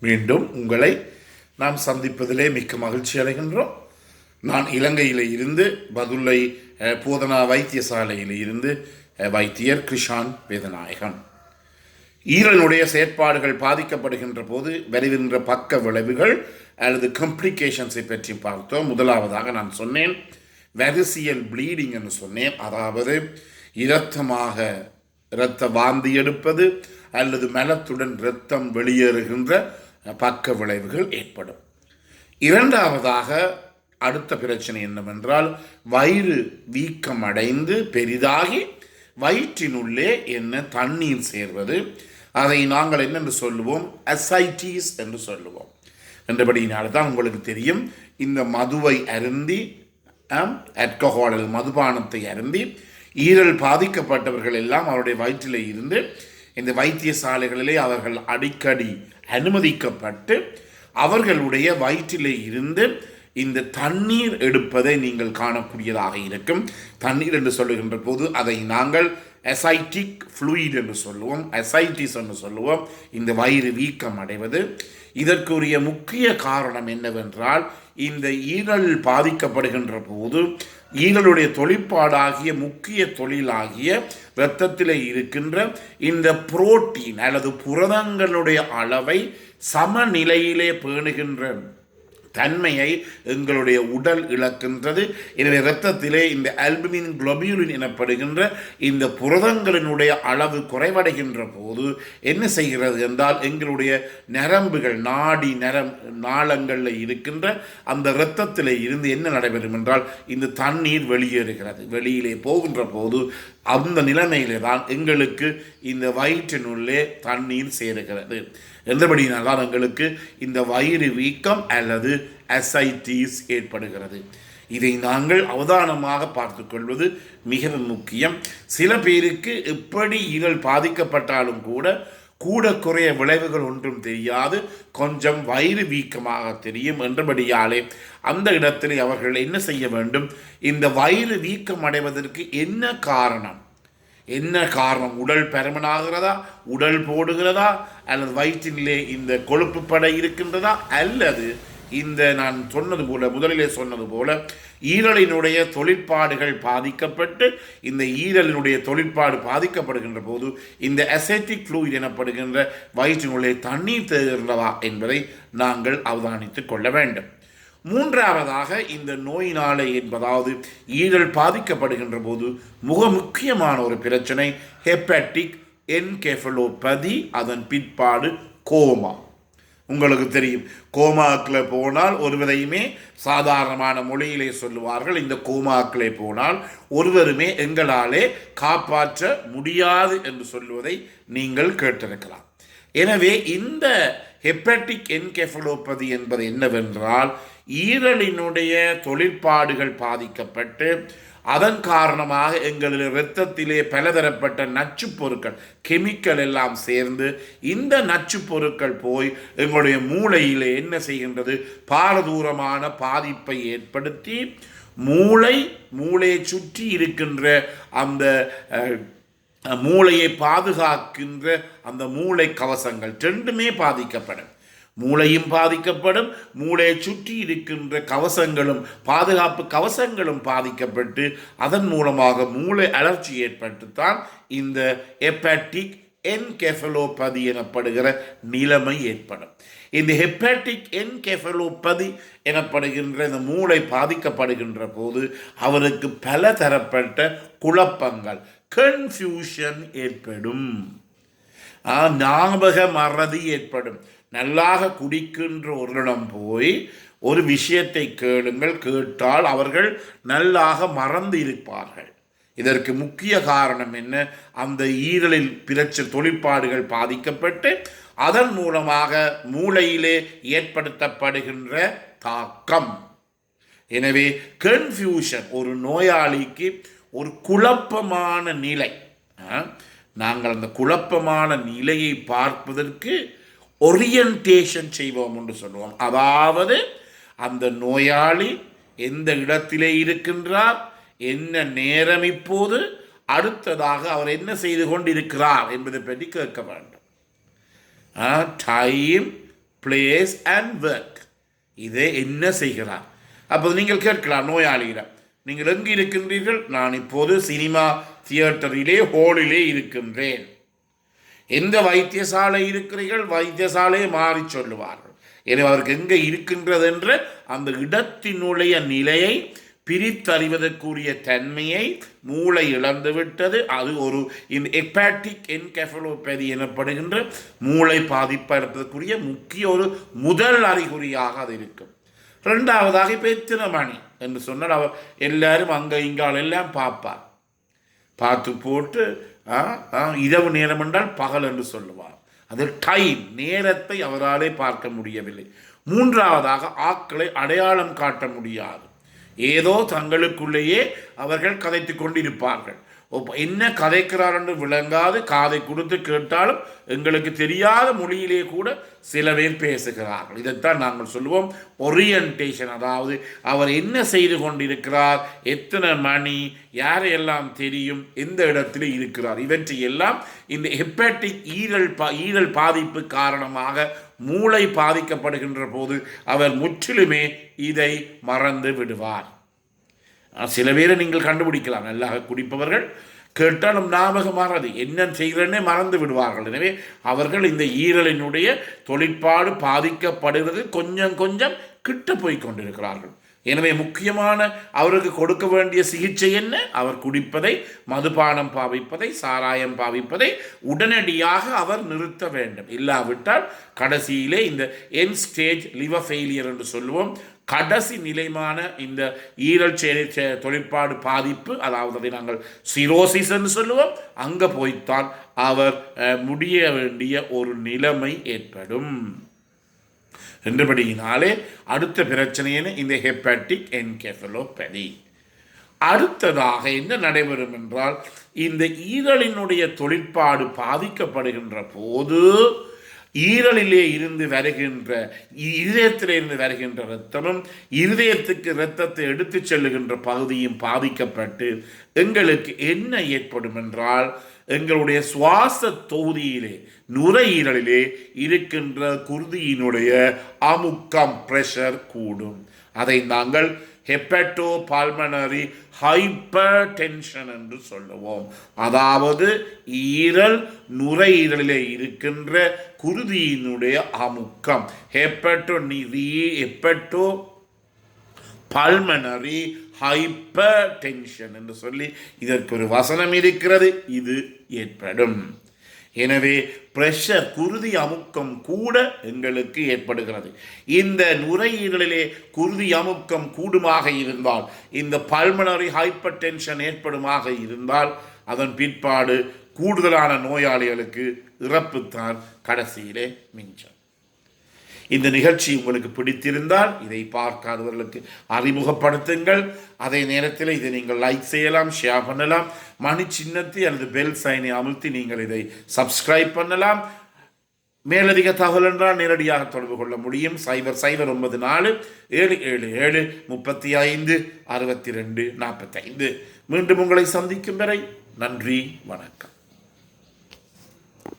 மீண்டும் உங்களை நாம் சந்திப்பதிலே மிக்க மகிழ்ச்சி அடைகின்றோம். நான் இலங்கையில் இருந்து பதுளை போதனா வைத்தியசாலையில் இருந்து வைத்தியர் கிருஷான் வேதநாயகன். ஈரலுடைய செயற்பாடுகள் பாதிக்கப்படுகின்ற போது வருகின்ற பக்க விளைவுகள் அல்லது காம்ப்ளிகேஷன்ஸை பற்றி பார்த்தோம். முதலாவதாக நான் சொன்னேன் வெரிசியல் ப்ளீடிங் என்று சொன்னேன். அதாவது இரத்த வாந்தி எடுப்பது அல்லது மலத்துடன் இரத்தம் வெளியேறுகின்ற பக்க விளைவுகள் ஏற்படும். இரண்டாவதாக அடுத்த பிரச்சனை என்னவென்றால் வயிறு வீக்கம் அடைந்து பெரிதாகி வயிற்றினுள்ளே தண்ணீர் சேர்வது. அதை நாங்கள் என்னென்று சொல்லுவோம், அசைட்டிஸ் என்று சொல்லுவோம். என்றபடியினால் தான் உங்களுக்கு தெரியும், இந்த மதுவை அருந்தி ஆல்கஹால் மதுபானத்தை அருந்தி ஈரல் பாதிக்கப்பட்டவர்கள் எல்லாம் அவருடைய வயிற்றில் இருந்து இந்த வைத்தியசாலைகளிலே அவர்கள் அடிக்கடி அனுமதிக்கப்பட்டு அவர்களுடைய வயிற்றிலே இருந்து இந்த தண்ணீர் எடுப்பதை நீங்கள் காணக்கூடியதாக இருக்கும். தண்ணீர் என்று சொல்லுகின்ற போது அதை நாங்கள் அசைட்டிக் ஃப்ளூயிட் என்று சொல்லுவோம், அசைட்டிஸ் என்று சொல்லுவோம். இந்த வயிறு வீக்கம் அடைவது இதற்குரிய முக்கிய காரணம் என்னவென்றால், இந்த ஈரல் பாதிக்கப்படுகின்ற போது ஈரலுடைய தொழிற்பாடாகிய முக்கிய தொழிலாகிய இரத்தத்தில் இருக்கின்ற இந்த புரோட்டீன் அல்லது புரதங்களுடைய அளவை சமநிலையிலே பேணுகின்ற தன்மையை எங்களுடைய உடல் இழக்கின்றது. எனவே இரத்தத்திலே இந்த ஆல்புமின் குளோபியூலின் எனப்படுகின்ற இந்த புரதங்களினுடைய அளவு குறைவடைகின்ற போது என்ன செய்கிறது என்றால், எங்களுடைய நரம்புகள் நாளங்களில் இருக்கின்ற அந்த இரத்தத்திலே இருந்து என்ன நடைபெறும் என்றால், இந்த தண்ணீர் வெளியேறுகிறது. வெளியிலே போகின்ற போது அந்த நிலைமையிலே தான் எங்களுக்கு இந்த வயிற்றினுள்ளே தண்ணீர் சேருகிறது. என்றபடியினால்தான் எங்களுக்கு இந்த வயிறு வீக்கம் அல்லது அசைட்டிஸ் ஏற்படுகிறது. இதை நாங்கள் அவதானமாக பார்த்து கொள்வது மிகவும் முக்கியம். சில பேருக்கு எப்படி ஈரல் பாதிக்கப்பட்டாலும் கூட குறைய விளைவுகள் ஒன்றும் தெரியாது, கொஞ்சம் வயிறு வீக்கமாக தெரியும். என்றபடியாலே அந்த இடத்திலே அவர்கள் என்ன செய்ய வேண்டும், இந்த வயிறு வீக்கம் அடைவதற்கு என்ன காரணம், உடல் பருமனாகிறதா, உடல் போடுகிறதா, அல்லது வயிற்றிலே இந்த கொழுப்பு படை இருக்கின்றதா, அல்லது இந்த நான் சொன்னது போல முதலிலே சொன்னது போல ஈரலினுடைய தொழிற்பாடுகள் பாதிக்கப்பட்டு இந்த ஈரலினுடைய தொழிற்பாடு பாதிக்கப்படுகின்ற போது இந்த அசைட்டிக் ஃப்ளூயிட் எனப்படுகின்ற வயிற்றினுடைய தண்ணீர் தேர்ந்தவா என்பதை நாங்கள் அவதானித்துக் கொள்ள வேண்டும். மூன்றாவதாக இந்த நோயினாலே என்பதாவது ஈரல் பாதிக்கப்படுகின்ற போது முக்கியமான ஒரு பிரச்சனை ஹெப்பாட்டிக் என்கெஃபலோபதி, அதன் பிற்பாடு கோமா. உங்களுக்கு தெரியும், கோமாக்கில் போனால் ஒருவரையுமே சாதாரணமான மொழியிலே சொல்லுவார்கள், இந்த கோமாக்கிலே போனால் ஒருவருமே எங்களாலே காப்பாற்ற முடியாது என்று சொல்லுவதை நீங்கள் கேட்டிருக்கலாம். எனவே இந்த ஹெப்பாட்டிக் என்கெஃபலோபதி என்பது என்னவென்றால், ஈரலினுடைய தொழிற்பாடுகள் பாதிக்கப்பட்டு அதன் காரணமாக எங்களின் இரத்தத்திலே பலதரப்பட்ட நச்சு பொருட்கள் கெமிக்கல் எல்லாம் சேர்ந்து இந்த நச்சு பொருட்கள் போய் எங்களுடைய மூளையிலே என்ன செய்கின்றது, பாரதூரமான பாதிப்பை ஏற்படுத்தி மூளையை சுற்றி இருக்கின்ற அந்த மூளையை பாதுகாக்கின்ற அந்த மூளை கவசங்கள் ரெண்டுமே பாதிக்கப்படும். மூளையும் பாதிக்கப்படும், மூளையை சுற்றி இருக்கின்ற கவசங்களும் பாதுகாப்பு கவசங்களும் பாதிக்கப்பட்டு அதன் மூலமாக மூளை அழற்சி ஏற்பட்டுத்தான் இந்த ஹெப்பாட்டிக் என்கெஃபலோபதி எனப்படுகிற நிலைமை ஏற்படும். இந்த ஹெப்பாட்டிக் என்கெஃபலோபதி எனப்படுகின்ற இந்த மூளை பாதிக்கப்படுகின்ற போது அவருக்கு பல தரப்பட்ட குழப்பங்கள், கன்ஃபியூஷன் ஏற்படும், ஞாபக மறதி ஏற்படும். நல்லாக குடிக்கின்ற ஒருவரிடம் போய் ஒரு விஷயத்தை கேட்டால் அவர்கள் நல்லாக மறந்து இருப்பார்கள். இதற்கு முக்கிய காரணம் என்ன, அந்த ஈரலில் தொழிற்பாடுகள் பாதிக்கப்பட்டு அதன் மூலமாக மூளையிலே ஏற்படுத்தப்படுகின்ற தாக்கம். எனவே கன்ஃபியூஷன் ஒரு நோயாளிக்கு ஒரு குழப்பமான நிலை. நாங்கள் அந்த குழப்பமான நிலையை பார்ப்பதற்கு ஒரியன்டேஷன் செய்வோம் என்று சொல்லுவோம். அதாவது அந்த நோயாளி எந்த இடத்திலே இருக்கின்றார், என்ன நேரம், இப்போது அடுத்ததாக அவர் என்ன செய்து கொண்டிருக்கிறார் என்பதை பற்றி கேட்க வேண்டும். Time, place and work. இதை என்ன செய்கிறார்? அப்போது நீங்கள் கேட்கலாம் நோயாளியிடம், நீங்கள் எங்கு இருக்கின்றீர்கள்? நான் இப்போது சினிமா தியேட்டரிலே ஹாலிலே இருக்கின்றேன். எந்த வைத்தியசாலை இருக்கிறீர்கள்? வைத்தியசாலையை மாறி சொல்லுவார்கள். எனவே அவருக்கு எங்கே இருக்கின்றது என்ற அந்த இடத்தினுடைய நிலையை பிரித்தறிவதற்குரிய தன்மையை மூளை இழந்துவிட்டது. அது ஒரு ஹெப்பாட்டிக் என்கெஃபலோபதி எனப்படுகின்ற மூளை பாதிப்பு இருப்பதற்குரிய முக்கிய ஒரு முதல் அறிகுறியாக அது இருக்கும். ரெண்டாவதாக இப்போ எத்தனை மணி என்று சொன்னால் அவர் எல்லாரும் அங்கே இங்கால் எல்லாம் பார்ப்பார். பார்த்து போட்டு இரவு நேரம் என்றால் பகல் என்று சொல்லுவார். அது டைம், நேரத்தை அவராலே பார்க்க முடியவில்லை. மூன்றாவதாக ஆட்களை அடையாளம் காட்ட முடியாது. ஏதோ தங்களுக்குள்ளேயே அவர்கள் கதைத்து கொண்டிருப்பார்கள். என்ன கதைக்கிறார் என்று விளங்காது, காதை கொடுத்து கேட்டாலும் எங்களுக்கு தெரியாத மொழியிலே கூட சில பேர் பேசுகிறார்கள். இதைத்தான் நாங்கள் சொல்லுவோம் ஒரியன்டேஷன். அதாவது அவர் என்ன செய்து கொண்டிருக்கிறார், எத்தனை மணி, யாரையெல்லாம் தெரியும், எந்த இடத்துல இருக்கிறார், இவற்றை எல்லாம் இந்த ஹெப்பாட்டிக் ஈரல் பாதிப்பு காரணமாக மூளை பாதிக்கப்படுகின்ற போது அவர் முற்றிலுமே இதை மறந்து விடுவார். சில பேரை நீங்கள் கண்டுபிடிக்கலாம், நல்லா குடிப்பவர்கள் கேட்டாலும் ஞாபகம் மாறாது, என்ன செய்கிறன்னே மறந்து விடுவார்கள். எனவே அவர்கள் இந்த ஈரலினுடைய தொழிற்பாடு பாதிக்கப்படுவது கொஞ்சம் கொஞ்சம் கிட்ட போய் கொண்டிருக்கிறார்கள். எனவே முக்கியமான அவருக்கு கொடுக்க வேண்டிய சிகிச்சை என்ன? அவர் குடிப்பதை, மதுபானம் பாவிப்பதை, சாராயம் பாவிப்பதை உடனடியாக அவர் நிறுத்த வேண்டும். இல்லாவிட்டால் கடைசியிலே இந்த என் ஸ்டேஜ் லிவர் ஃபெயிலியர் என்று சொல்லுவோம், கடைசி நிலைமான இந்த ஈரல் தொழிற்பாடு பாதிப்பு, அதாவது அதை நாங்கள் சிரோசிஸ் என்று சொல்லுவோம், அங்கே போய்த்தான் அவர் முடிய வேண்டிய ஒரு நிலைமை ஏற்படும். என்றபடியினாலே அடுத்த பிரச்சனையான இந்த ஹெப்பாட்டிக் என்கெஃபலோபதி. அடுத்ததாக என்ன நடைபெறும் என்றால், இந்த ஈரலினுடைய தொழிற்பாடு பாதிக்கப்படுகின்ற போது ஈரலிலே இருந்து வருகின்ற, இருதயத்திலே இருந்து வருகின்ற இரத்தமும் இருதயத்துக்கு இரத்தத்தை எடுத்து செல்லுகின்ற பகுதியும் பாதிக்கப்பட்டு எங்களுக்கு என்ன ஏற்படும் என்றால், எங்களுடைய சுவாச தொகுதியிலே, நுரையீரலிலே இருக்கின்ற குருதியினுடைய அமுக்கம், பிரஷர் கூடும். அதை நாங்கள் ஹெப்படோ பல்மனரி ஹைப்பர் டென்ஷன் என்று சொல்லுவோம். அதாவது நுரையீரலிலே இருக்கின்ற குருதியினுடைய அமுக்கம், ஹெப்படோ பல்மனரி ஹைப்பர் டென்ஷன் என்று சொல்லி இதற்கு ஒரு வசனம் இருக்கிறது. இது ஏற்படும். எனவே பிரஷர், குருதி அமுக்கம் கூட எங்களுக்கு ஏற்படுகிறது. இந்த நுரையீரலிலே குருதி அமுக்கம் கூடுமாக இருந்தால், இந்த பல்மனரி ஹைப்பர் டென்ஷன் ஏற்படுமாக இருந்தால், அதன் பிற்பாடு கூடுதலான நோயாளிகளுக்கு இறப்புத்தான் கடைசியிலே மிஞ்சம். இந்த நிகழ்ச்சி உங்களுக்கு பிடித்திருந்தால் இதை பார்க்காதவர்களுக்கு அறிமுகப்படுத்துங்கள். அதே நேரத்தில் இதை நீங்கள் லைக் செய்யலாம், ஷேர் பண்ணலாம், மணி சின்னத்தை அல்லது பெல் சைனை அமுழ்த்தி நீங்கள் இதை சப்ஸ்கிரைப் பண்ணலாம். மேலதிக தகவல் என்றால் நேரடியாக தொடர்பு கொள்ள முடியும். 0094 777 35 62 45. மீண்டும் உங்களை சந்திக்கும் வரை நன்றி, வணக்கம்.